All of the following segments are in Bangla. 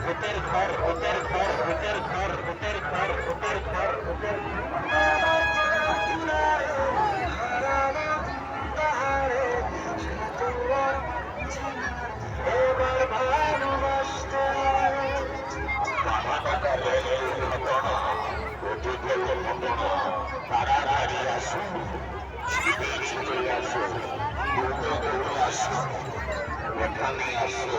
ভূতের ঘর ভূতের ঘর ভূতের ঘর ভূতের ঘর ভূতের ঘর ভূতের তাড়াতাড়ি আসুন ছুটে ছুটে আসুন দৌড়ে দৌড়ে আসুন এখানে আসুন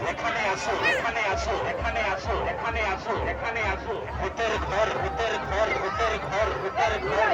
এখানে আসো এখানে আসো এখানে আসো এখানে আসো এখানে আসো ভূতের ঘর ভূতের ঘর ভূতের ঘর ভূতের ঘর